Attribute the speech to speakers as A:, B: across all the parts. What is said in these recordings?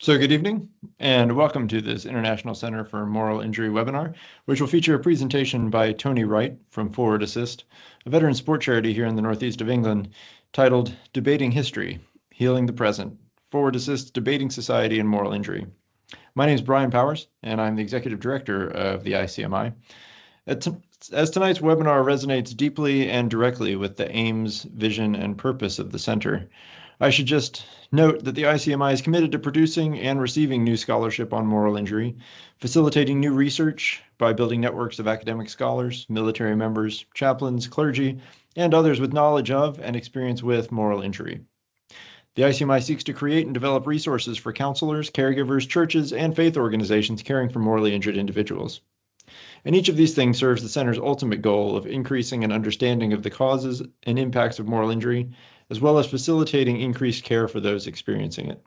A: So good evening, and welcome to this International Center for Moral Injury webinar, which will feature a presentation by Tony Wright from Forward Assist, a veteran sport charity here in the northeast of England, titled Debating History, Healing the Present, Forward Assist's Debating Society and Moral Injury. My name is Brian Powers, and I'm the Executive Director of the ICMI. As tonight's webinar resonates deeply and directly with the aims, vision, and purpose of the center, I should just note that the ICMI is committed to producing and receiving new scholarship on moral injury, facilitating new research by building networks of academic scholars, military members, chaplains, clergy, and others with knowledge of and experience with moral injury. The ICMI seeks to create and develop resources for counselors, caregivers, churches, and faith organizations caring for morally injured individuals. And each of these things serves the center's ultimate goal of increasing an understanding of the causes and impacts of moral injury, as well as facilitating increased care for those experiencing it.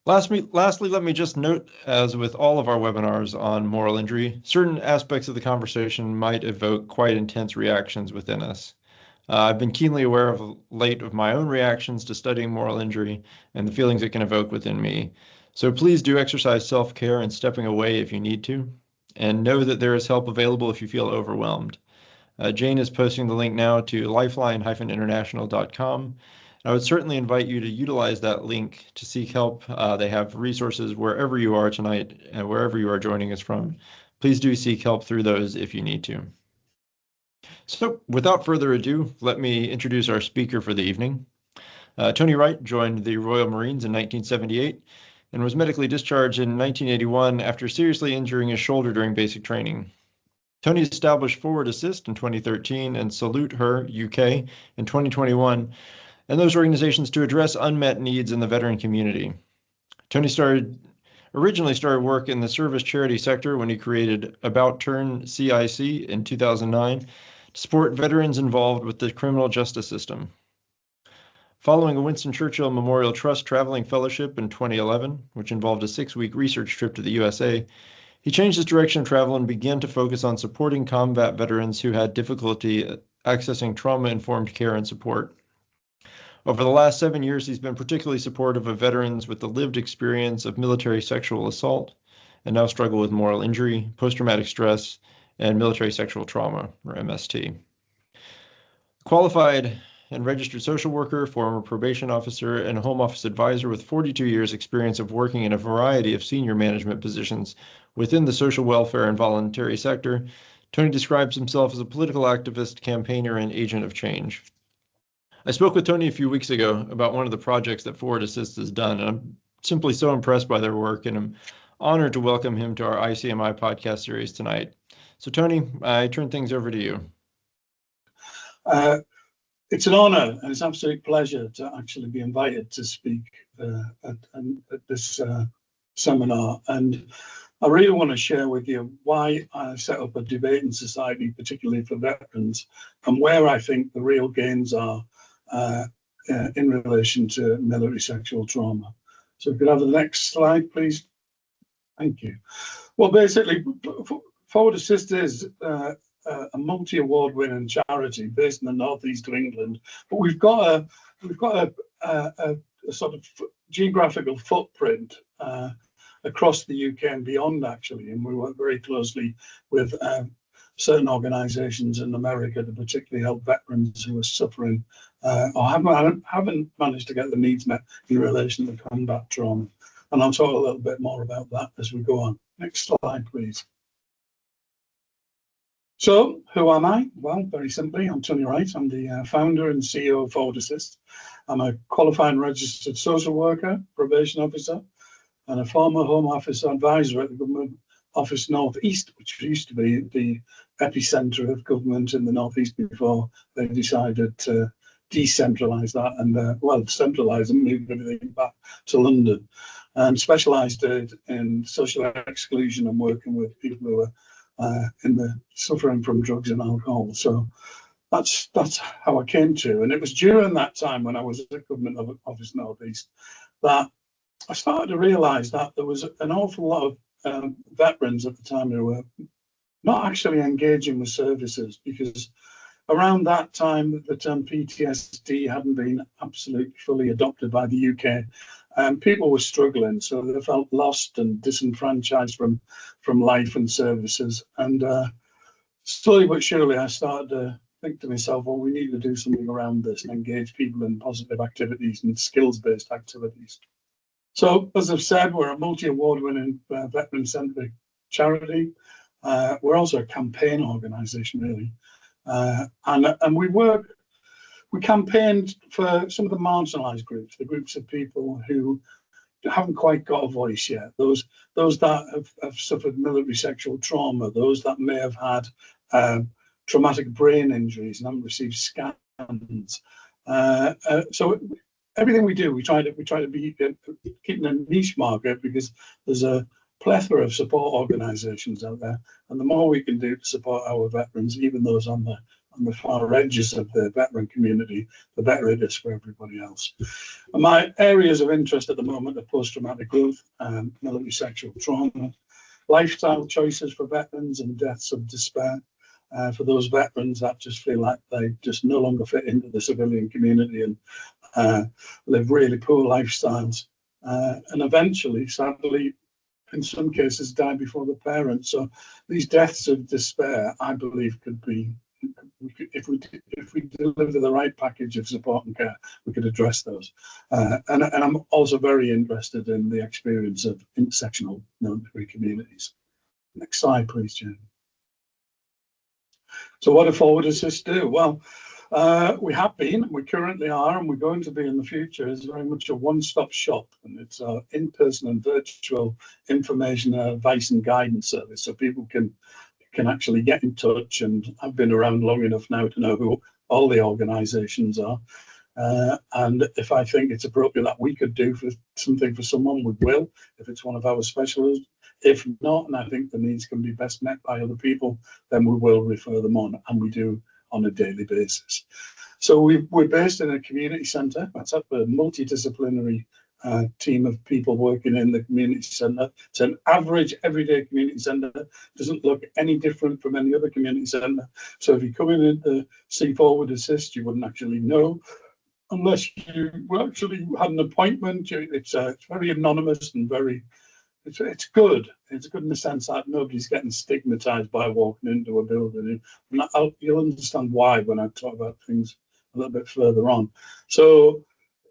A: Lastly, let me just note, as with all of our webinars on moral injury, certain aspects of the conversation might evoke quite intense reactions within us. I've been keenly aware of late of my own reactions to studying moral injury and the feelings it can evoke within me. So please do exercise self-care and stepping away if you need to, and know that there is help available if you feel overwhelmed. Jane is posting the link now to lifeline-international.com. I would certainly invite you to utilize that link to seek help. They have resources wherever you are tonight and wherever you are joining us from. Please do seek help through those if you need to. So without further ado, let me introduce our speaker for the evening. Tony Wright joined the Royal Marines in 1978 and was medically discharged in 1981 after seriously injuring his shoulder during basic training. Tony established Forward Assist in 2013 and Salute Her UK in 2021, and those organizations to address unmet needs in the veteran community. Tony originally started work in the service charity sector when he created About Turn CIC in 2009 to support veterans involved with the criminal justice system. Following a Winston Churchill Memorial Trust traveling fellowship in 2011, which involved a 6-week research trip to the USA, he changed his direction of travel and began to focus on supporting combat veterans who had difficulty accessing trauma-informed care and support. Over the last 7 years, he's been particularly supportive of veterans with the lived experience of military sexual assault and now struggle with moral injury, post-traumatic stress, and military sexual trauma, or MST. Qualified and registered social worker, former probation officer, and home office advisor with 42 years experience of working in a variety of senior management positions within the social welfare and voluntary sector, Tony describes himself as a political activist, campaigner, and agent of change. I spoke with Tony a few weeks ago about one of the projects that Forward Assist has done, and I'm simply so impressed by their work, and I'm honored to welcome him to our ICMI podcast series tonight. So Tony, I turn things over to you.
B: It's an honor and it's an absolute pleasure to actually be invited to speak at this seminar. And I really want to share with you why I set up a debating society, particularly for veterans, and where I think the real gains are in relation to military sexual trauma. So if we could have the next slide, please. Thank you. Well, basically, Forward Assist is a multi-award winning charity based in the northeast of England, but we've got a sort of geographical footprint across the UK and beyond, actually, and we work very closely with certain organisations in America to particularly help veterans who are suffering or haven't managed to get their needs met in relation to combat trauma. And I'll talk a little bit more about that as we go on. Next slide, please. So, who am I? Well, very simply, I'm Tony Wright. I'm the founder and CEO of Forward Assist. I'm a qualified and registered social worker, probation officer, and a former Home Office advisor at the Government Office North East, which used to be the epicentre of government in the North East before they decided to decentralise that and, centralise and move everything back to London, and specialised in social exclusion and working with people who are suffering from drugs and alcohol. So that's how I came to. And it was during that time when I was at Government Office North East that I started to realise that there was an awful lot of veterans at the time who were not actually engaging with services, because around that time the term PTSD hadn't been absolutely fully adopted by the UK and people were struggling, so they felt lost and disenfranchised from life and services. And slowly but surely, I started to think to myself, well, we need to do something around this and engage people in positive activities and skills-based activities. So, as I've said, we're a multi-award-winning veteran-centric charity. We're also a campaign organisation, really, and we campaigned for some of the marginalised groups, the groups of people who haven't quite got a voice yet, those that have suffered military sexual trauma, those that may have had traumatic brain injuries and haven't received scans. So everything we do, we try to be keeping a niche market, because there's a plethora of support organisations out there, and the more we can do to support our veterans, even those on the far edges of the veteran community, the better it is for everybody else. And my areas of interest at the moment are post-traumatic growth, military sexual trauma, lifestyle choices for veterans, and deaths of despair. For those veterans that just feel like they just no longer fit into the civilian community and live really poor lifestyles, and eventually, sadly, in some cases, die before the parents. So these deaths of despair, I believe, could be, if we deliver the right package of support and care, we could address those. And I'm also very interested in the experience of intersectional military communities. Next slide, please, Jane. So what do Forward Assist do? Well, we have been, we currently are, and we're going to be in the future, is very much a one-stop shop, and it's an in-person and virtual information, advice and guidance service, so people can actually get in touch. And I've been around long enough now to know who all the organisations are, and if I think it's appropriate that we could do for something for someone, we will, if it's one of our specialists. If not, and I think the needs can be best met by other people, then we will refer them on, and we do on a daily basis. So we're based in a community centre. That's up a multidisciplinary team of people working in the community centre. It's an average everyday community centre. Doesn't look any different from any other community centre. So if you come in to see Forward Assist, you wouldn't actually know, unless you actually had an appointment. It's very anonymous and very, it's good. It's good in the sense that nobody's getting stigmatized by walking into a building. And you'll understand why when I talk about things a little bit further on. So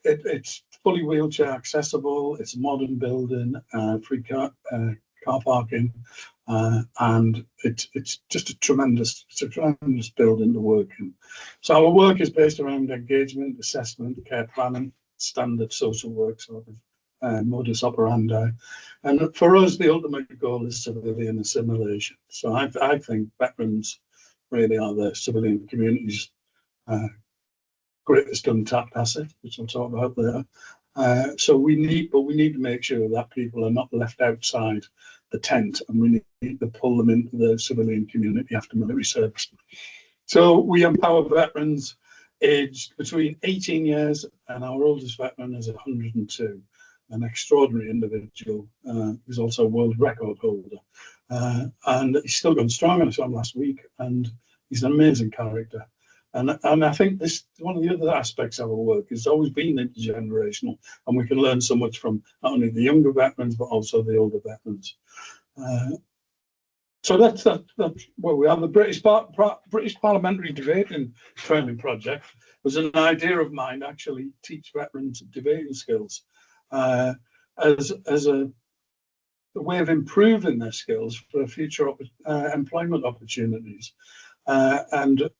B: it's fully wheelchair accessible. It's a modern building, free car parking, and it's just a tremendous building to work in. So our work is based around engagement, assessment, care planning, standard social work sort of modus operandi. And for us, the ultimate goal is civilian assimilation. So I think veterans really are the civilian community's greatest untapped asset, which I'll talk about later. So we need to make sure that people are not left outside the tent, and we need to pull them into the civilian community after military service. So we empower veterans aged between 18 years, and our oldest veteran is 102. An extraordinary individual, who's also a world record holder, and he's still going strong. I saw him last week, and he's an amazing character. And I think this one of the other aspects of our work has always been intergenerational, and we can learn so much from not only the younger veterans but also the older veterans. So that's where we are. The British Parliamentary Debating Training Project was an idea of mine to actually teach veterans debating skills. As a way of improving their skills for future employment opportunities. And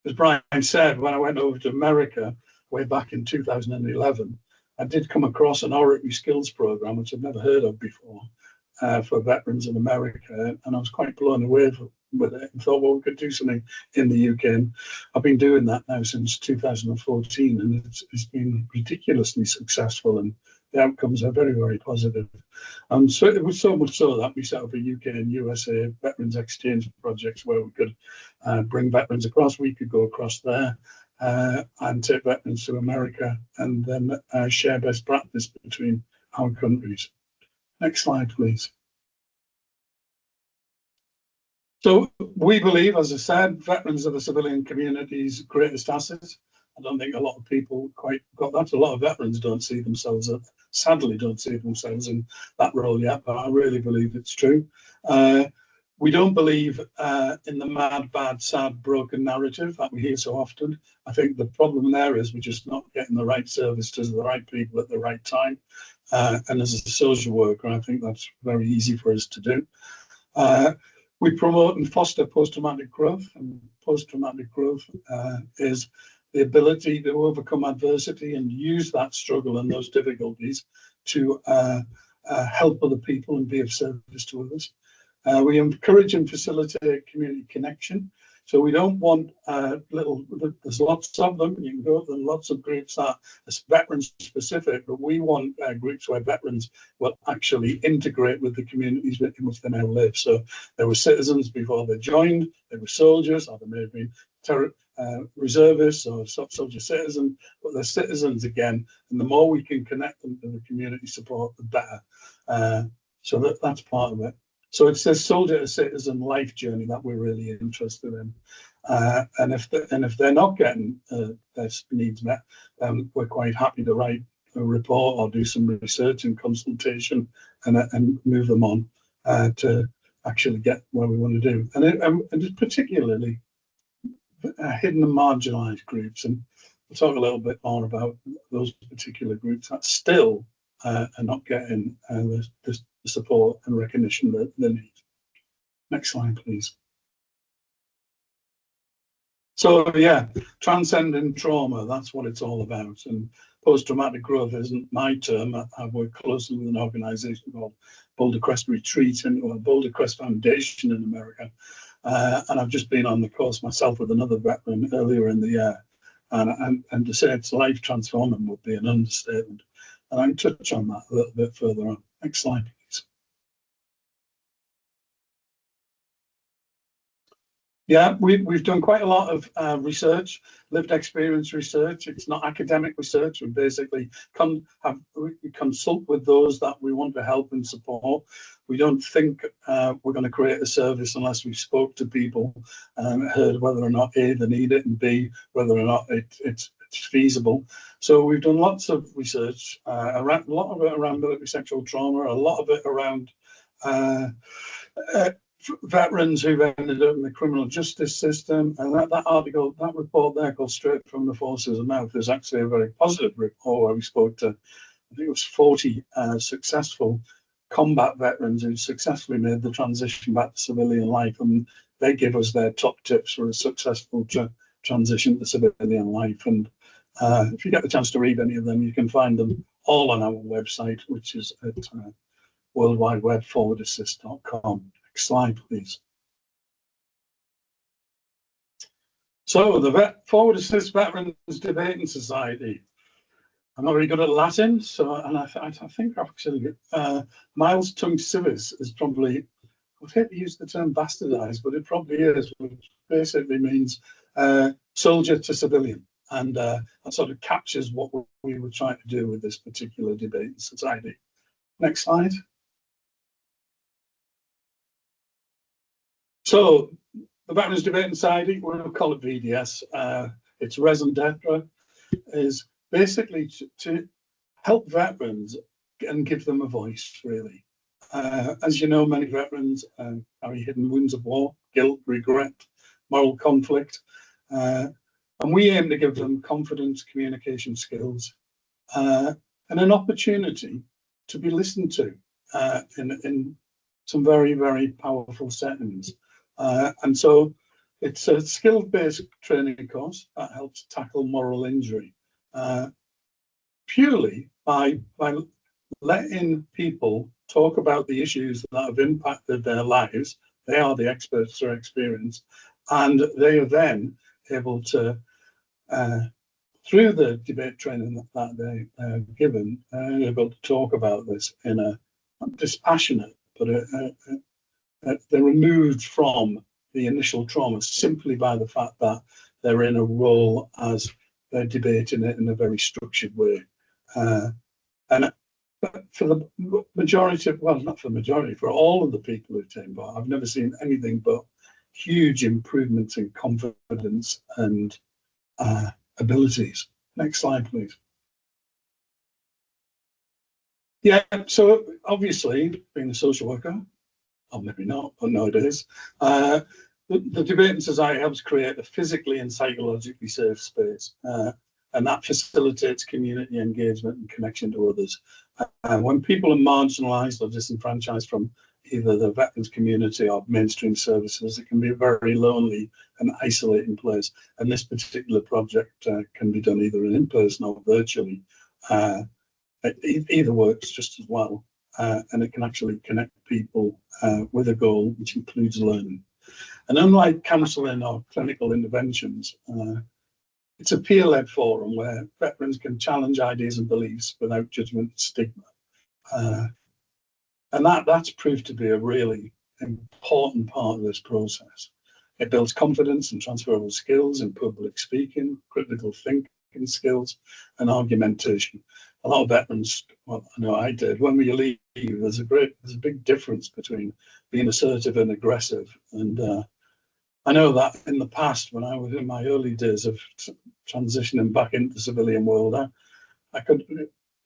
B: as Brian said, when I went over to America way back in 2011, I did come across an oratory skills program, which I'd never heard of before, for veterans in America. And I was quite blown away with it and thought, well, we could do something in the UK. And I've been doing that now since 2014, and it's been ridiculously successful, and the outcomes are very, very positive. And so it was so much so that we set up a UK and USA veterans exchange projects where we could bring veterans across. We could go across there and take veterans to America, and then share best practice between our countries. Next slide, please. So we believe, as I said, veterans are the civilian community's greatest assets. I don't think a lot of people quite got that. A lot of veterans don't see themselves, sadly, don't see themselves in that role yet, but I really believe it's true. We don't believe in the mad, bad, sad, broken narrative that we hear so often. I think the problem there is we're just not getting the right service to the right people at the right time. And as a social worker, I think that's very easy for us to do. We promote and foster post-traumatic growth, and post-traumatic growth is the ability to overcome adversity and use that struggle and those difficulties to help other people and be of service to others. We encourage and facilitate community connection. So we don't want there's lots of them, you can go to them, lots of groups that are veteran specific, but we want groups where veterans will actually integrate with the communities in which they now live. So there were citizens before they joined, there were soldiers, or they may have been reservists or soldier citizens, but they're citizens again, and the more we can connect them to the community support, the better. So that's part of it. So it's this soldier to citizen life journey that we're really interested in. And if they're not getting their needs met, we're quite happy to write a report or do some research and consultation and move them on to actually get where we want to do. And particularly hidden and marginalised groups. And we'll talk a little bit more about those particular groups that still are not getting the support and recognition that they need. Next slide, please. So yeah, transcending trauma, that's what it's all about. And post-traumatic growth isn't my term. I work closely with an organisation called Boulder Crest Retreat or Boulder Crest Foundation in America. And I've just been on the course myself with another veteran earlier in the year. And to say it's life transforming would be an understatement. And I can touch on that a little bit further on. Next slide, please. Yeah, we've done quite a lot of research, lived experience research. It's not academic research. We basically we consult with those that we want to help and support. We don't think we're going to create a service unless we spoke to people and heard whether or not A, they need it, and B, whether or not it's feasible. So we've done lots of research, a lot of it around military sexual trauma, a lot of it around veterans who've ended up in the criminal justice system. And that report there called Straight from the Forces Mouth is actually a very positive report where we spoke to, I think it was 40 successful combat veterans who successfully made the transition back to civilian life. And they give us their top tips for a successful transition to civilian life. And if you get the chance to read any of them, you can find them all on our website, which is at worldwideweb.forwardassist.com. Next slide, please. So the Forward Assist Veterans Debating Society. I'm not very good at Latin, so I think actually Miles Tung Civis is probably, I hate to use the term bastardized, but it probably is, which basically means soldier to civilian. And that sort of captures what we were trying to do with this particular debating society. Next slide. So the Veterans Debating Society, we're going to call it VDS. Its raison d'etre is basically to help veterans and give them a voice, really. As you know, many veterans carry hidden wounds of war, guilt, regret, moral conflict. And we aim to give them confidence, communication skills, and an opportunity to be listened to in some very, very powerful settings. And so it's a skill-based training course that helps tackle moral injury purely by letting people talk about the issues that have impacted their lives. They are the experts through experience, and they are then able to, through the debate training that they are given, able to talk about this in a not dispassionate, but they're removed from the initial trauma simply by the fact that they're in a role as they're debating it in a very structured way. And for the majority, well, not for the majority, for all of the people who take part, I've never seen anything but huge improvements in confidence and abilities. Next slide, please. Yeah, so obviously, being a social worker, or maybe not, but nowadays, the Debating Society helps create a physically and psychologically safe space, and that facilitates community engagement and connection to others. When people are marginalised or disenfranchised from either the veterans community or mainstream services, it can be a very lonely and isolating place. And this particular project can be done either in person or virtually. Either works just as well, and it can actually connect people with a goal which includes learning. And unlike counselling or clinical interventions, it's a peer-led forum where veterans can challenge ideas and beliefs without judgment and stigma. And that's proved to be a really important part of this process. It builds confidence and transferable skills in public speaking, critical thinking skills, and argumentation. A lot of veterans, well, I know I did, when we leave, there's a big difference between being assertive and aggressive. And I know that in the past, when I was in my early days of transitioning back into the civilian world,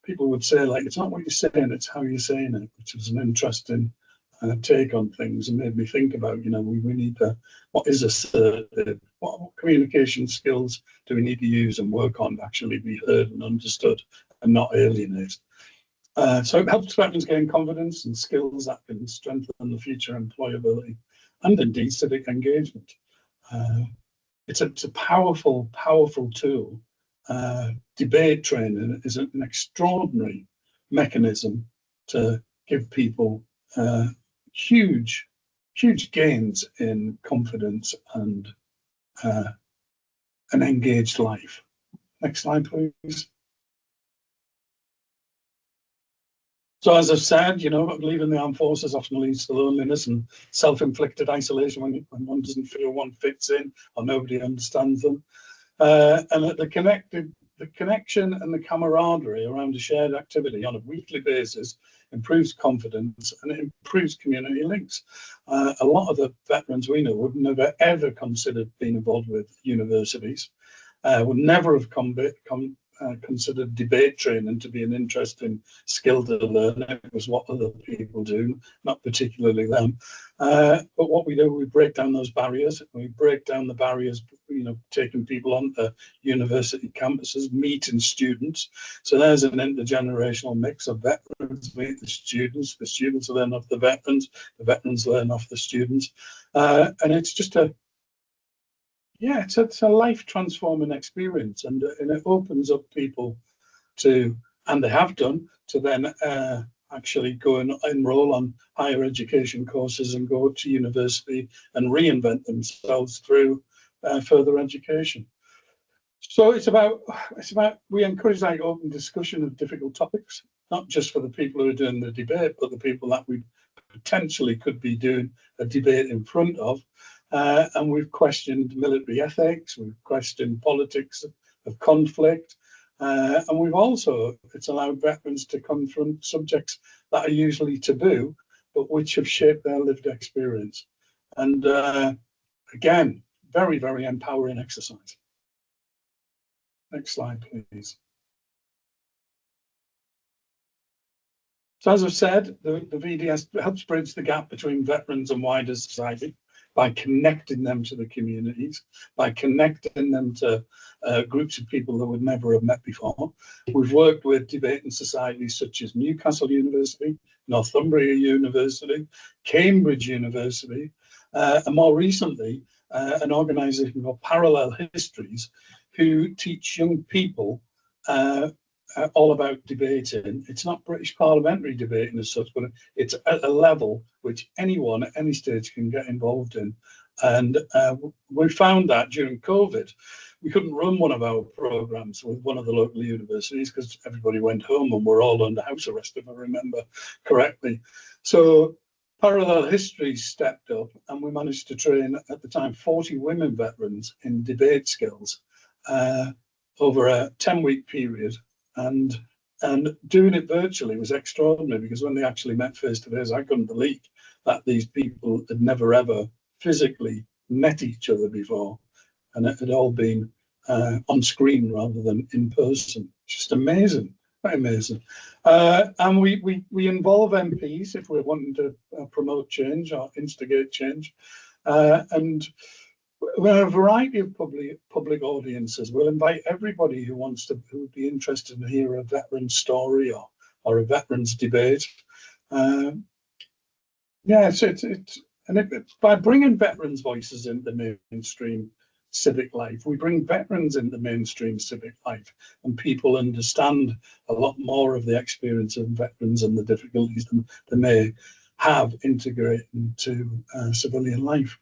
B: people would say, like, it's not what you're saying, it's how you're saying it, which was an interesting take on things and made me think about, we need what is assertive, what communication skills do we need to use and work on to actually be heard and understood and not alienate. So it helps veterans gain confidence and skills that can strengthen the future employability and indeed civic engagement. It's a powerful, powerful tool. Debate training is an extraordinary mechanism to give people huge gains in confidence and an engaged life. Next slide, please. So as I've said, leaving the armed forces often leads to loneliness and self-inflicted isolation when one doesn't feel one fits in or nobody understands them. And the connection and the camaraderie around a shared activity on a weekly basis improves confidence and it improves community links. A lot of the veterans we know would never ever considered being involved with universities, would never have considered debate training to be an interesting skill to learn. It was what other people do, not particularly them. But what we do, we break down those barriers. We break down the barriers, taking people onto university campuses, meeting students. So there's an intergenerational mix of veterans meet the students learn off the veterans learn off the students. And it's just it's a life transforming experience, and it opens up people to, and they have done, to then actually go and enroll on higher education courses and go to university and reinvent themselves through further education. So it's about we encourage like open discussion of difficult topics, not just for the people who are doing the debate, but the people that we potentially could be doing a debate in front of. And we've questioned military ethics, we've questioned politics of conflict, and we've also, it's allowed veterans to confront subjects that are usually taboo, but which have shaped their lived experience. And again, very, very empowering exercise. Next slide, please. So as I've said, the VDS helps bridge the gap between veterans and wider society by connecting them to the communities, by connecting them to groups of people that would never have met before. We've worked with debating societies such as Newcastle University, Northumbria University, Cambridge University, and more recently, an organisation called Parallel Histories, who teach young people all about debating. It's not British parliamentary debating as such, but it's at a level which anyone at any stage can get involved in. And we found that during COVID, we couldn't run one of our programs with one of the local universities because everybody went home and we're all under house arrest, if I remember correctly. So Parallel History stepped up and we managed to train, at the time, 40 women veterans in debate skills over a 10-week period. And doing it virtually was extraordinary because when they actually met face to face, I couldn't believe that these people had never ever physically met each other before, and it had all been on screen rather than in person. Just amazing, quite amazing. And we involve MPs if we're wanting to promote change or instigate change. And we have a variety of public audiences. We'll invite everybody who would be interested to hear a veteran's story or a veteran's debate. Yeah, by bringing veterans' voices into mainstream civic life, we bring veterans into mainstream civic life, and people understand a lot more of the experience of veterans and the difficulties they may have integrating into civilian life.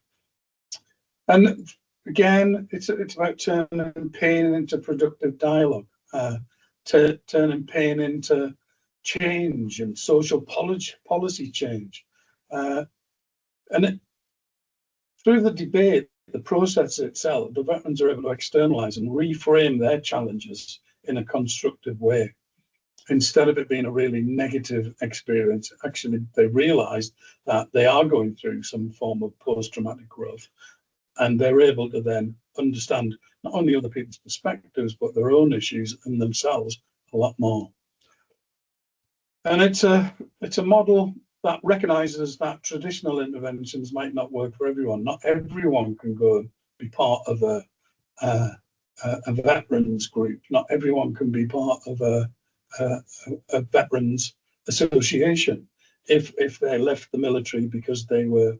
B: And again, it's about turning pain into productive dialogue, turning pain into change and social policy change. Through the debate, the process itself, the veterans are able to externalize and reframe their challenges in a constructive way. Instead of it being a really negative experience, actually they realize that they are going through some form of post-traumatic growth, and they're able to then understand not only other people's perspectives, but their own issues and themselves a lot more. And it's a model that recognizes that traditional interventions might not work for everyone. Not everyone can go and be part of a veterans group. Not everyone can be part of a veterans association. If they left the military because they were,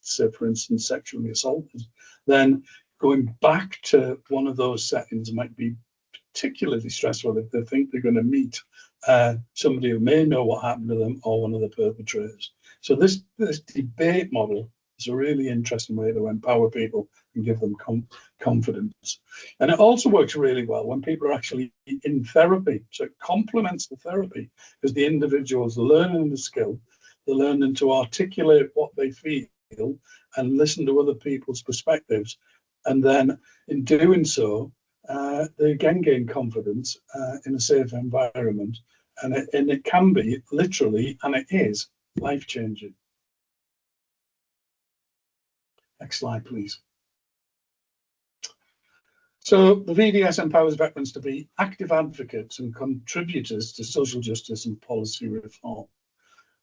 B: say, for instance, sexually assaulted, then going back to one of those settings might be particularly stressful if they think they're going to meet somebody who may know what happened to them or one of the perpetrators. So this debate model is a really interesting way to empower people and give them confidence. And it also works really well when people are actually in therapy. So it complements the therapy because the individual's learning the skill, they're learning to articulate what they feel and listen to other people's perspectives. And then in doing so, they again gain confidence in a safe environment, and it can be literally, and it is, life-changing. Next slide, please. So the VDS empowers veterans to be active advocates and contributors to social justice and policy reform.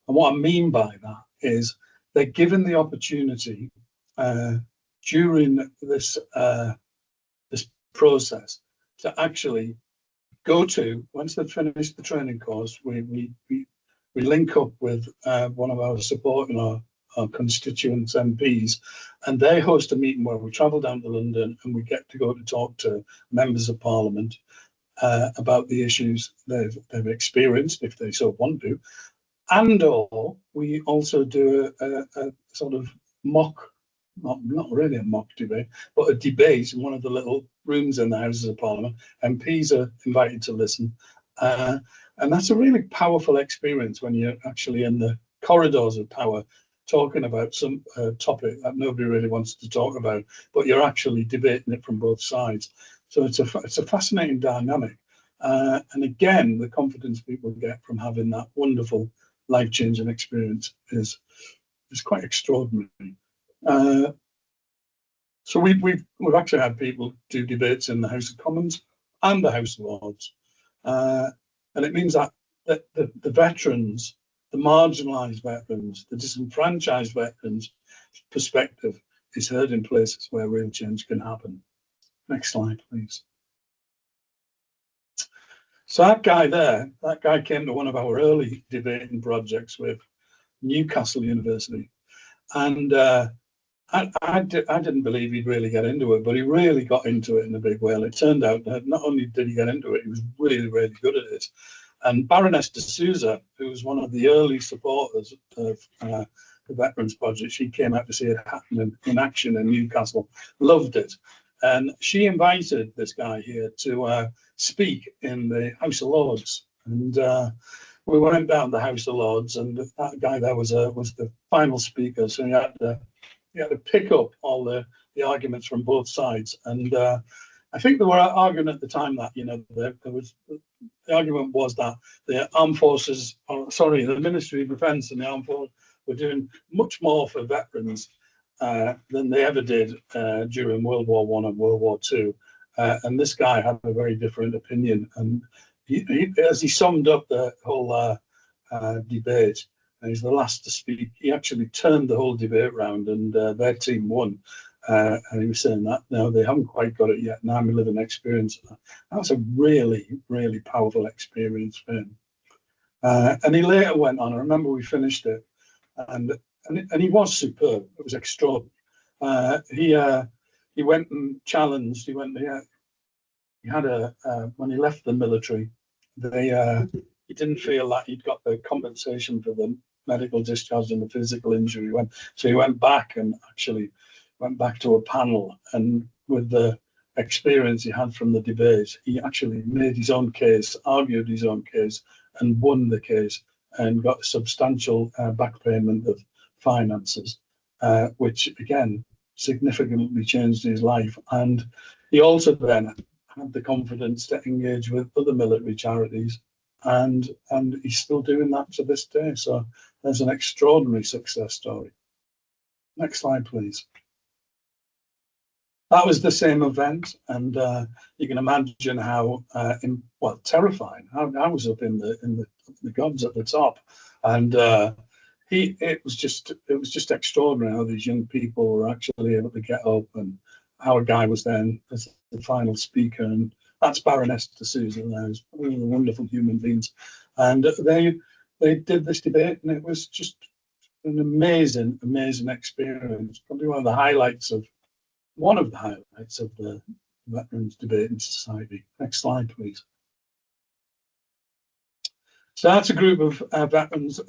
B: And what I mean by that is they're given the opportunity during this process to actually go to, once they've finished the training course, we link up with one of our supporting our constituents MPs, and they host a meeting where we travel down to London and we get to go to talk to members of Parliament about the issues they've experienced, if they so want to, and or we also do a sort of mock, not really a mock debate, but a debate in one of the little rooms in the Houses of Parliament. MPs are invited to listen. And that's a really powerful experience when you're actually in the corridors of power talking about some topic that nobody really wants to talk about, but you're actually debating it from both sides. So it's a fascinating dynamic. And again, the confidence people get from having that wonderful life-changing experience is quite extraordinary. So we've actually had people do debates in the House of Commons and the House of Lords, and it means that the veterans, the marginalised veterans, the disenfranchised veterans' perspective is heard in places where real change can happen. Next slide, please. So that guy came to one of our early debating projects with Newcastle University, and I didn't believe he'd really get into it, but he really got into it in a big way. And it turned out that not only did he get into it, he was really, really good at it. And Baroness de Souza, who was one of the early supporters of the Veterans Project, she came out to see it happen in action in Newcastle, loved it. And she invited this guy here to speak in the House of Lords. And we went down the House of Lords, and that guy there was the final speaker. So he had to pick up all the arguments from both sides. And I think they were arguing at the time that, there was, the argument was that the armed forces, the Ministry of Defence and the armed forces were doing much more for veterans than they ever did during World War I and World War II. And this guy had a very different opinion. And as he summed up the whole debate, and he's the last to speak, he actually turned the whole debate round, and their team won. And he was saying that now they haven't quite got it yet. Now I'm living experience. That was a really, really powerful experience for him. And he later went on. I remember we finished it, and he was superb. It was extraordinary. He went and challenged. He had when he left the military, he didn't feel that he'd got the compensation for the medical discharge and the physical injury. So he went back and actually went back to a panel, and with the experience he had from the debate, he actually made his own case, argued his own case, and won the case, and got a substantial back payment of finances, which again significantly changed his life. And he also then had the confidence to engage with other military charities, and he's still doing that to this day. So there's an extraordinary success story. Next slide, please. That was the same event, and you can imagine how terrifying. I was up in the gods at the top, and it was just extraordinary how these young people were actually able to get up, and our guy was then as the final speaker, and that's Baroness de Souza. Those wonderful human beings, and they did this debate, and it was just an amazing experience. Probably one of the highlights of the Veterans Debating Society. Next slide, please. So that's a group of veterans.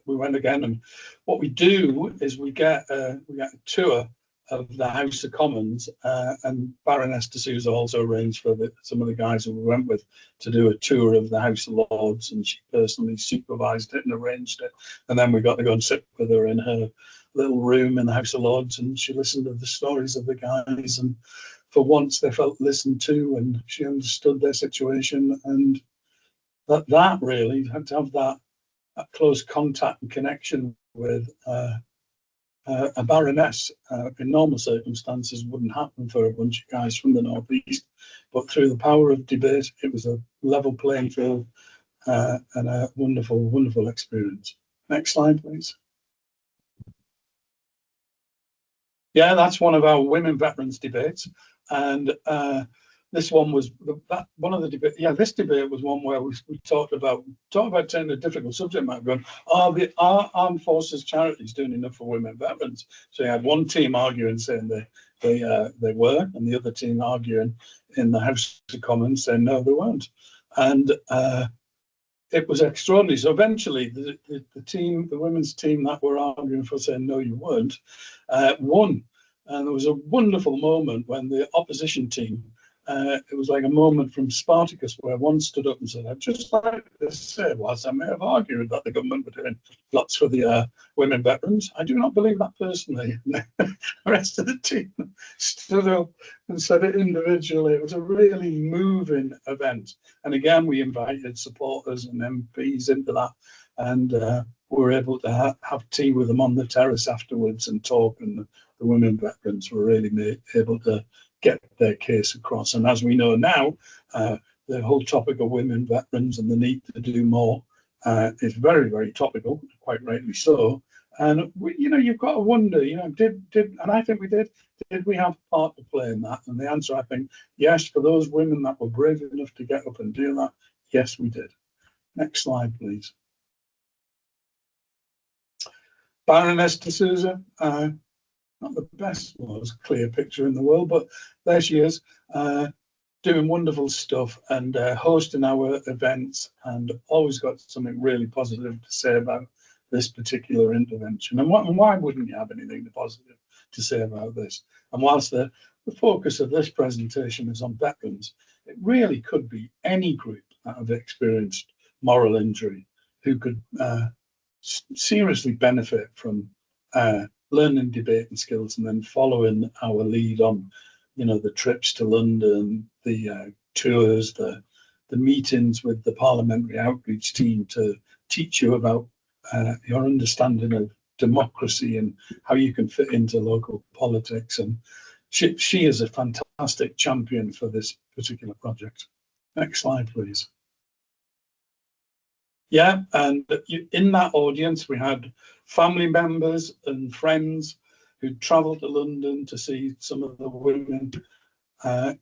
B: We went again, and what we do is we get a tour of the House of Commons, and Baroness de Souza also arranged for some of the guys who we went with to do a tour of the House of Lords, and she personally supervised it and arranged it. And then we got to go and sit with her in her little room in the House of Lords, and she listened to the stories of the guys, and for once they felt listened to, and she understood their situation, and that really had to have that close contact and connection with a baroness. In normal circumstances wouldn't happen for a bunch of guys from the northeast, but through the power of debate, it was a level playing field, and a wonderful experience. Next slide, please. Yeah, that's one of our women veterans debates, and this one was one of the debates. Yeah, this debate was one where we talked about taking a difficult subject matter, going, are armed forces charities doing enough for women veterans? So you had one team arguing saying they were, and the other team arguing in the House of Commons saying no, they weren't, and it was extraordinary. So eventually, the women's team that were arguing for saying no, you weren't, won. And there was a wonderful moment when the opposition team, it was like a moment from Spartacus, where one stood up and said, I'd just like to say, whilst I may have argued that the government were doing lots for the women veterans, I do not believe that personally. The rest of the team stood up and said it individually. It was a really moving event. And again, we invited supporters and MPs into that, and we were able to have tea with them on the terrace afterwards and talk, and the women veterans were really able to get their case across. And as we know now, the whole topic of women veterans and the need to do more is very, very topical, quite rightly so. And you've got to wonder, and I think we did we have part to play in that? And the answer, I think, yes, for those women that were brave enough to get up and do that, yes, we did. Next slide, please. Baroness de Souza, not the most clear picture in the world, but there she is, doing wonderful stuff and hosting our events, and always got something really positive to say about this particular intervention. And why wouldn't you have anything positive to say about this? And whilst the focus of this presentation is on veterans, it really could be any group that have experienced moral injury who could seriously benefit from learning debating skills, and then following our lead on, the trips to London, the tours, the meetings with the parliamentary outreach team to teach you about your understanding of democracy and how you can fit into local politics. And she is a fantastic fantastic champion for this particular project. Next slide, please. Yeah, and in that audience, we had family members and friends who travelled to London to see some of the women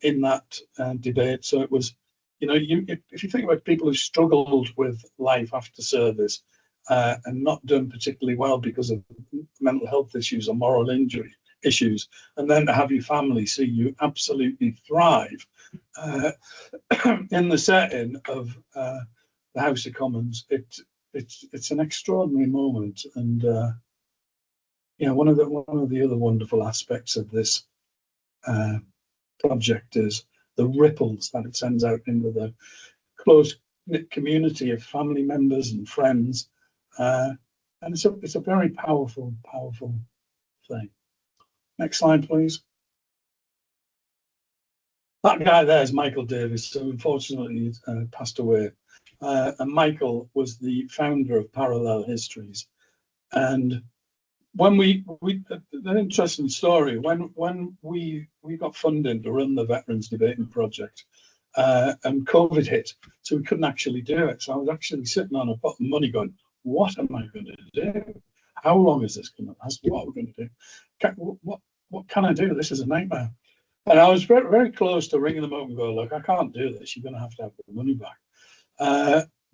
B: in that debate. So it was, you know, if you think about people who struggled with life after service and not done particularly well because of mental health issues or moral injury issues, and then to have your family see you absolutely thrive in the setting of the House of Commons, it's an extraordinary moment. And you know, one of the other wonderful aspects of this project is the ripples that it sends out into the close-knit community of family members and friends, and it's a very powerful thing. Next slide, please. That guy there is Michael Davis, who unfortunately passed away. And Michael was the founder of Parallel Histories. And when an interesting story, when we got funding to run the Veterans Debating Project, and COVID hit, so we couldn't actually do it. So I was actually sitting on a pot of money going, what am I going to do? How long is this going to last? What are we going to do? What can I do? This is a nightmare. And I was very, very close to ringing them up and go, look, I can't do this. You're going to have the money back.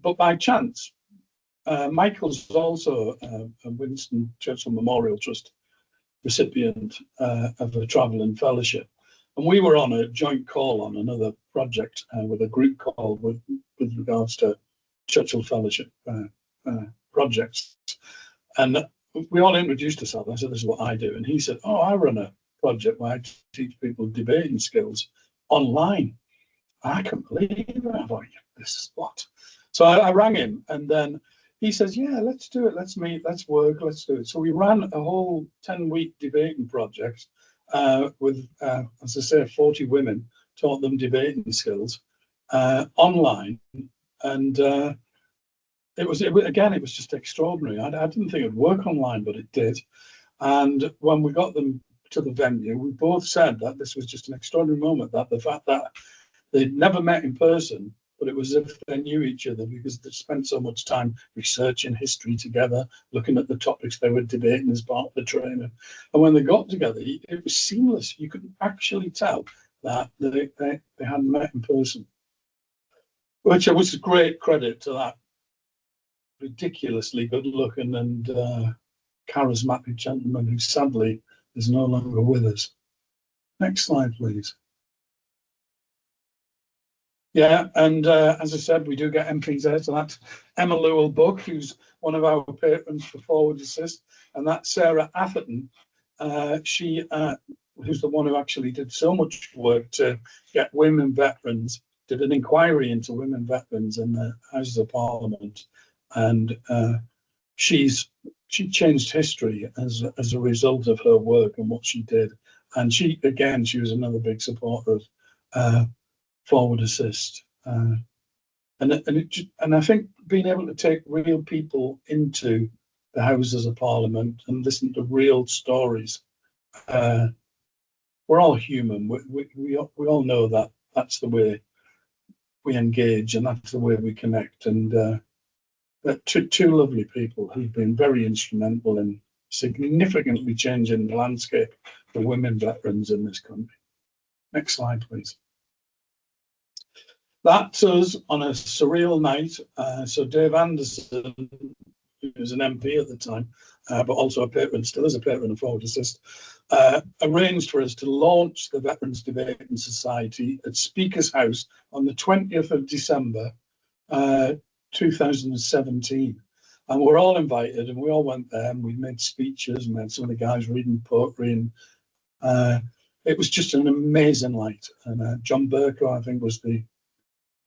B: But by chance, Michael's also a Winston Churchill Memorial Trust recipient of a travelling fellowship. And we were on a joint call on another project with a group call with regards to Churchill Fellowship projects. And we all introduced ourselves. I said, this is what I do. And he said, oh, I run a project where I teach people debating skills online. I couldn't believe it. I thought, this is what? So I rang him, and then he says, yeah, let's do it. Let's meet, let's work, let's do it. So we ran a whole 10-week debating project with, as I say, 40 women, taught them debating skills online. And it was just extraordinary. I didn't think it'd work online, but it did. And when we got them to the venue, we both said that this was just an extraordinary moment, that the fact that they'd never met in person, but it was as if they knew each other because they spent so much time researching history together, looking at the topics they were debating as part of the training. And when they got together, it was seamless. You could actually tell that they hadn't met in person, which was a great credit to that ridiculously good-looking and charismatic gentleman who sadly is no longer with us. Next slide, please. Yeah, and as I said, we do get MPs there. So that's Emma Llewell-Buck, who's one of our patrons for Forward Assist, and that's Sarah Atherton. She, who's the one who actually did so much work to get women veterans, did an inquiry into women veterans in the Houses of Parliament, and she changed history as a result of her work and what she did. And she was another big supporter of Forward Assist, and I think being able to take real people into the Houses of Parliament and listen to real stories. We're all human. We all know that that's the way we engage and that's the way we connect. And two lovely people who've been very instrumental in significantly changing the landscape for women veterans in this country. Next slide, please. That's us on a surreal night. So Dave Anderson, who was an MP at the time, but also a patron, still is a patron of Forward Assist, arranged for us to launch the Veterans Debating Society at Speaker's House on the 20th of December, 2017. And we're all invited, and we all went there, and we made speeches, and we had some of the guys reading poetry, and it was just an amazing night. And John Burko, I think, was the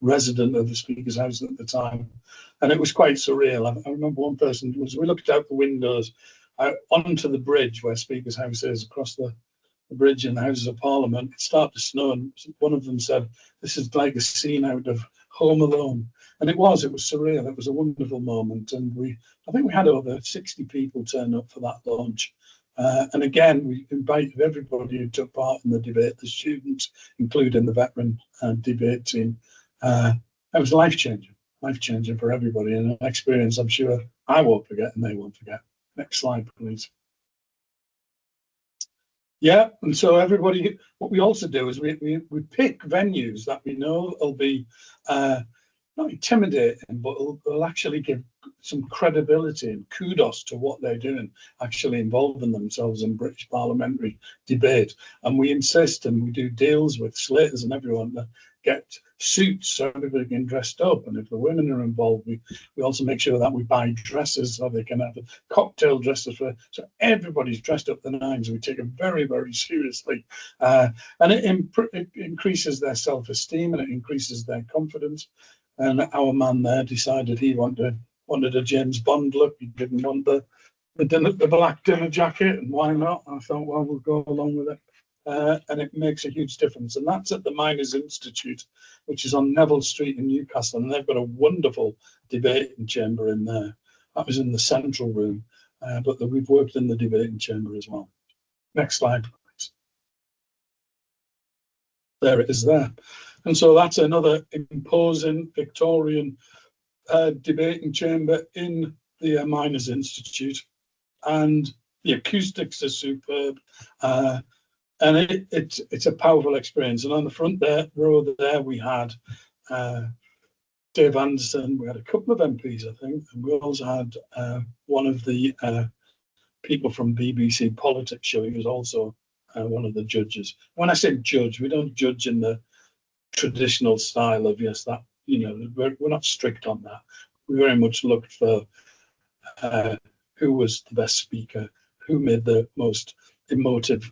B: resident of the Speaker's House at the time, and it was quite surreal. I remember one person we looked out the windows onto the bridge where Speaker's House is, across the bridge in the Houses of Parliament. It started to snow, and one of them said, "This is like a scene out of Home Alone," and it was surreal. It was a wonderful moment, and I think we had over 60 people turn up for that launch, And again, we invited everybody who took part in the debate, the students, including the veteran debate team. It was life-changing for everybody, and an experience I'm sure I won't forget and they won't forget. Next slide, please. Yeah, and so everybody, what we also do is we pick venues that we know will be not intimidating, but will actually give some credibility and kudos to what they're doing, actually involving themselves in British parliamentary debate. And we insist, and we do deals with slaters and everyone to get suits so everybody can dressed up. And if the women are involved, we also make sure that we buy dresses so they can have cocktail dresses so everybody's dressed up the nines. We take it very, very seriously, and it increases their self-esteem and it increases their confidence. And our man there decided he wanted a James Bond look. He didn't want the black dinner jacket, and why not? I thought, well, we'll go along with it. And it makes a huge difference. And that's at the Miners Institute, which is on Neville Street in Newcastle. And they've got a wonderful debating chamber in there. That was in the central room, but we've worked in the debating chamber as well. Next slide, please. There it is there. And so that's another imposing Victorian debating chamber in the Miners Institute. And the acoustics are superb. And it's a powerful experience. And on the front row there, we had Dave Anderson. We had a couple of MPs, I think, and we also had one of the people from BBC Politics show. He was also one of the judges. When I say judge, we don't judge in the traditional style of, yes, that, we're not strict on that. We very much looked for who was the best speaker, who made the most emotive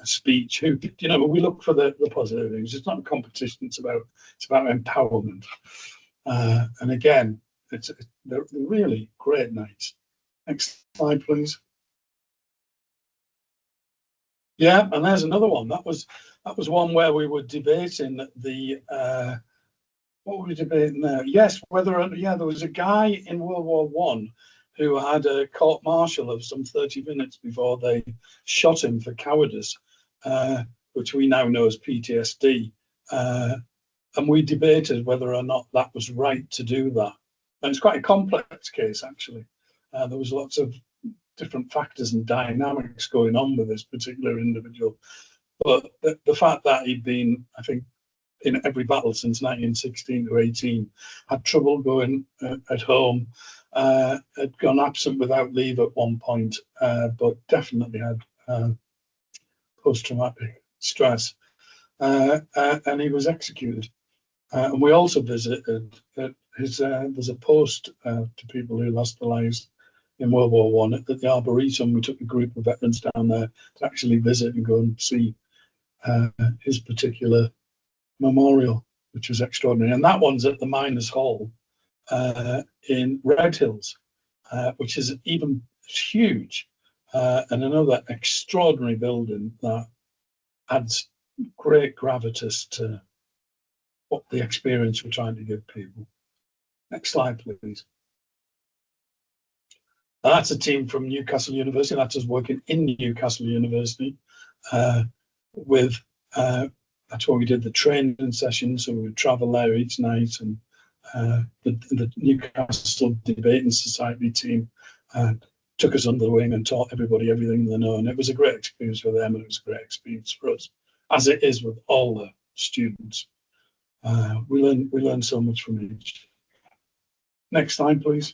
B: speech, we look for the positive things. It's not a competition, it's about empowerment. And again, they're really great nights. Next slide, please. Yeah, and there's another one. That was one where we were debating what were we debating there? Yes, there was a guy in World War I who had a court-martial of some 30 minutes before they shot him for cowardice, which we now know as PTSD. And we debated whether or not that was right to do that. And it's quite a complex case, actually. There was lots of different factors and dynamics going on with this particular individual. But the fact that he'd been, I think, in every battle since 1916 to 18, had trouble going at home, had gone absent without leave at one point, but definitely had post-traumatic stress, and he was executed. And we also visited there's a post to people who lost their lives in World War I at the Arboretum. We took a group of veterans down there to actually visit and go and see his particular memorial, which was extraordinary. And that one's at the Miners' Hall in Red Hills, which is huge, and another extraordinary building that adds great gravitas to what the experience we're trying to give people. Next slide, please. That's a team from Newcastle University. That's us working in Newcastle University with that's where we did the training session. So we would travel there each night, and the Newcastle Debating Society team took us under the wing and taught everybody everything they know. And it was a great experience for them, and it was a great experience for us, as it is with all the students. We learn so much from each. Next slide, please.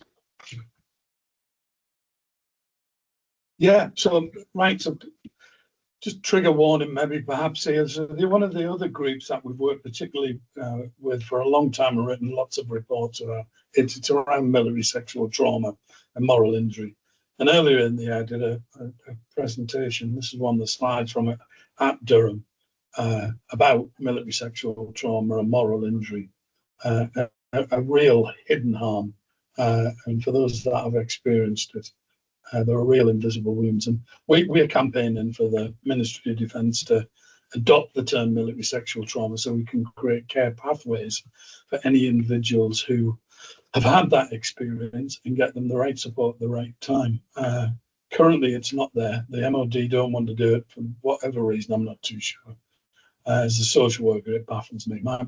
B: Yeah, so right, so just trigger warning, maybe perhaps here. So one of the other groups that we've worked particularly with for a long time and written lots of reports about, it's around military sexual trauma and moral injury. And earlier in the year, I did a presentation. This is one of the slides from it at Durham about military sexual trauma and moral injury, a real hidden harm. And for those that have experienced it, there are real invisible wounds. And we are campaigning for the Ministry of Defence to adopt the term military sexual trauma so we can create care pathways for any individuals who have had that experience and get them the right support at the right time. Currently, it's not there. The MOD don't want to do it for whatever reason. I'm not too sure. As a social worker, it baffles me. My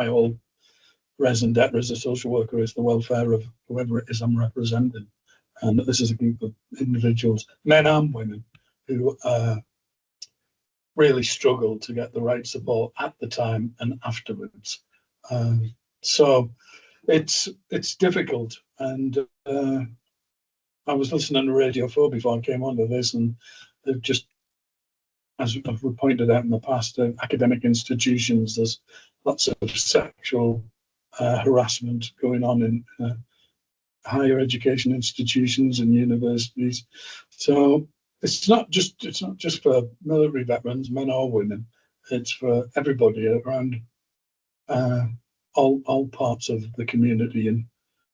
B: whole raison d'etre as a social worker is the welfare of whoever it is I'm representing. And this is a group of individuals, men and women, who really struggle to get the right support at the time and afterwards. So it's difficult. And I was listening to Radio 4 before I came onto this, and they've just, as we pointed out in the past, academic institutions, there's lots of sexual harassment going on in higher education institutions and universities. So it's not just for military veterans, men or women. It's for everybody around all parts of the community. And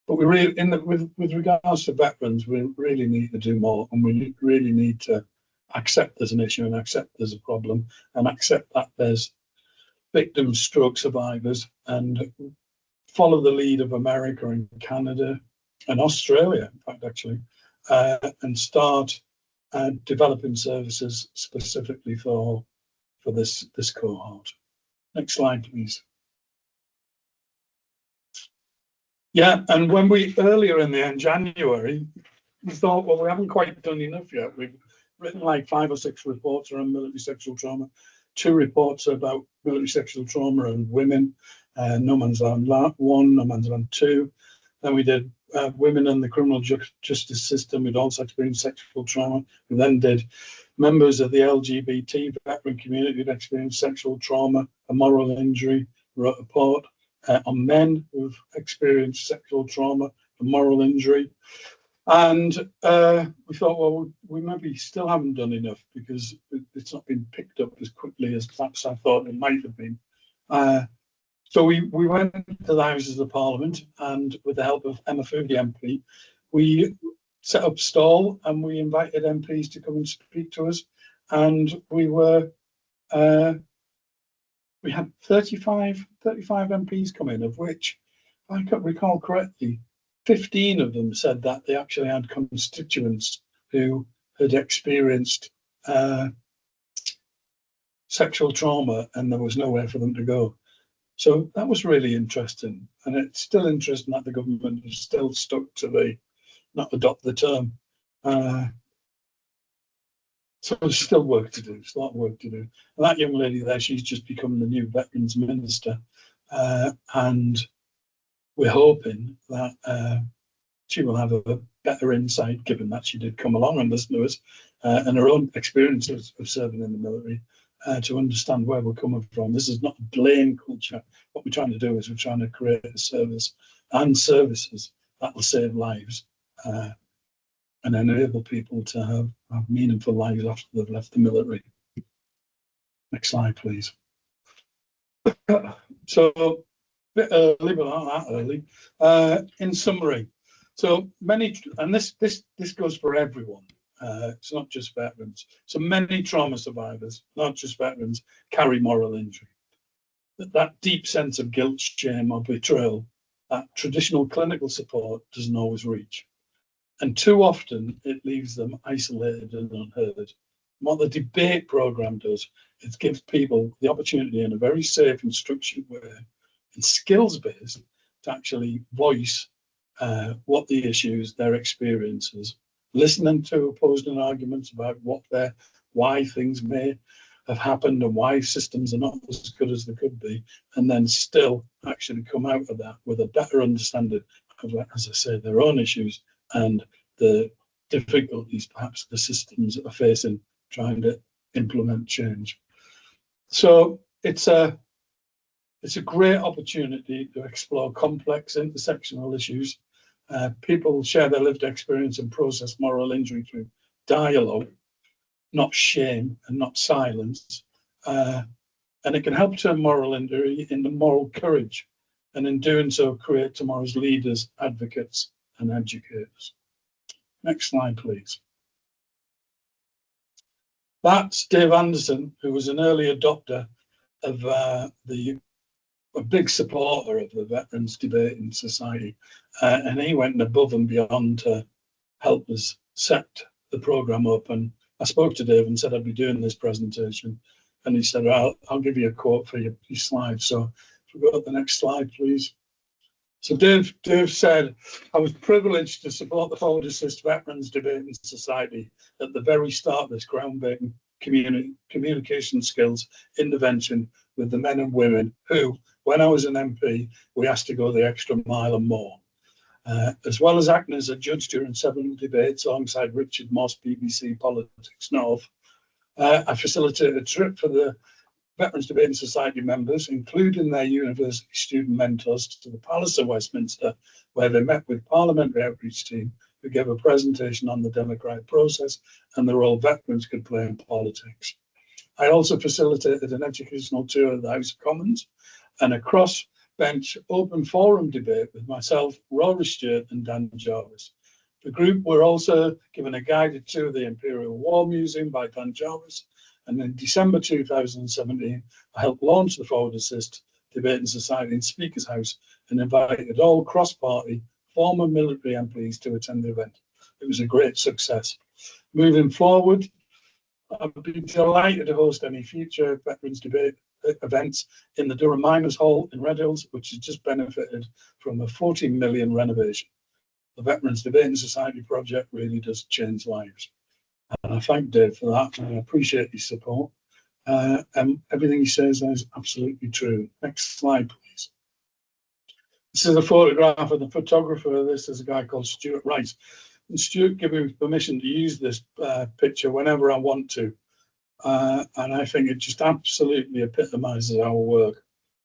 B: but we really, with regards to veterans, we really need to do more, and we really need to accept there's an issue and accept there's a problem and accept that there's victims, stroke survivors, and follow the lead of America and Canada and Australia, in fact, actually, and start developing services specifically for this cohort. Next slide, please. Yeah, and when we earlier in January, we thought, well, we haven't quite done enough yet. We've written like 5 or 6 reports around military sexual trauma, 2 reports about military sexual trauma and women, No Man's Land 1, No Man's Land 2. Then we did women in the criminal justice system who'd also experienced sexual trauma. We then did members of the LGBT veteran community who'd experienced sexual trauma, a moral injury, wrote a report on men who've experienced sexual trauma, a moral injury. And we thought, well, we maybe still haven't done enough because it's not been picked up as quickly as perhaps I thought it might have been. So we went to the Houses of Parliament, and with the help of Emma Foodie MP, we set up stall and we invited MPs to come and speak to us. And we had 35 MPs come in, of which, if I can recall correctly, 15 of them said that they actually had constituents who had experienced sexual trauma and there was nowhere for them to go. So that was really interesting. And it's still interesting that the government has still stuck to not adopt the term. So there's still work to do, there's a lot of work to do. And that young lady there, she's just become the new Veterans Minister. And we're hoping that she will have a better insight, given that she did come along and listen to us, and her own experiences of serving in the military, to understand where we're coming from. This is not a blame culture. What we're trying to do is we're trying to create a service and services that will save lives and enable people to have meaningful lives after they've left the military. Next slide, please. So, a bit early, but not that early. In summary, so many, and this goes for everyone. It's not just veterans. So many trauma survivors, not just veterans, carry moral injury. That deep sense of guilt, shame, or betrayal that traditional clinical support doesn't always reach. And too often it leaves them isolated and unheard. And what the debate programme does, it gives people the opportunity in a very safe and structured way and skills-based to actually voice what the issues, their experiences, listening to opposing arguments about why things may have happened and why systems are not as good as they could be, and then still actually come out of that with a better understanding of, as I say, their own issues and the difficulties perhaps the systems are facing trying to implement change. So it's a great opportunity to explore complex intersectional issues. People share their lived experience and process moral injury through dialogue, not shame and not silence. And it can help turn moral injury into moral courage, and in doing so, create tomorrow's leaders, advocates, and educators. Next slide, please. That's Dave Anderson, who was an early adopter of a big supporter of the veterans debate in society. And he went above and beyond to help us set the program up, and I spoke to Dave and said I'd be doing this presentation, and he said, I'll give you a quote for your slides. So if we go to the next slide, please. So Dave said, I was privileged to support the Forward Assist Veterans Debating Society at the very start of this groundbreaking communication skills intervention with the men and women who, when I was an MP, we asked to go the extra mile and more. As well as acting as a judge during several debates alongside Richard Moss, BBC Politics North, I facilitated a trip for the Veterans Debating Society members, including their university student mentors, to the Palace of Westminster, where they met with Parliamentary Outreach Team, who gave a presentation on the democratic process and the role veterans could play in politics. I also facilitated an educational tour of the House of Commons and a cross-bench open forum debate with myself, Rory Stewart and Dan Jarvis. The group were also given a guided tour of the Imperial War Museum by Dan Jarvis, and in December 2017, I helped launch the Forward Assist Debating Society in Speaker's House and invited all cross-party former military MPs to attend the event. It was a great success. Moving forward, I'd be delighted to host any future Veterans Debate events in the Durham Miners Hall in Red Hills, which has just benefited from a 14 million renovation. The Veterans Debating Society project really does change lives. And I thank Dave for that, and I appreciate his support. And everything he says is absolutely true. Next slide, please. This is a photograph, of the photographer of this is a guy called Stuart Wright. And Stuart gave me permission to use this picture whenever I want to. And I think it just absolutely epitomizes our work.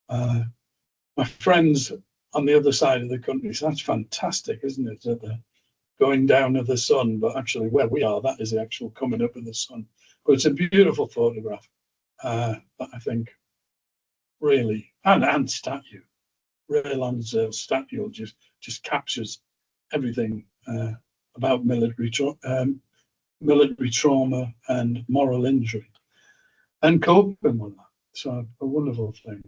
B: My friends on the other side of the country, so that's fantastic, isn't it? That the going down of the sun, but actually where we are, that is the actual coming up of the sun. But it's a beautiful photograph that I think really, and statue, Ray Lansdale's statue just captures everything about military trauma and moral injury and coping with that. So a wonderful thing.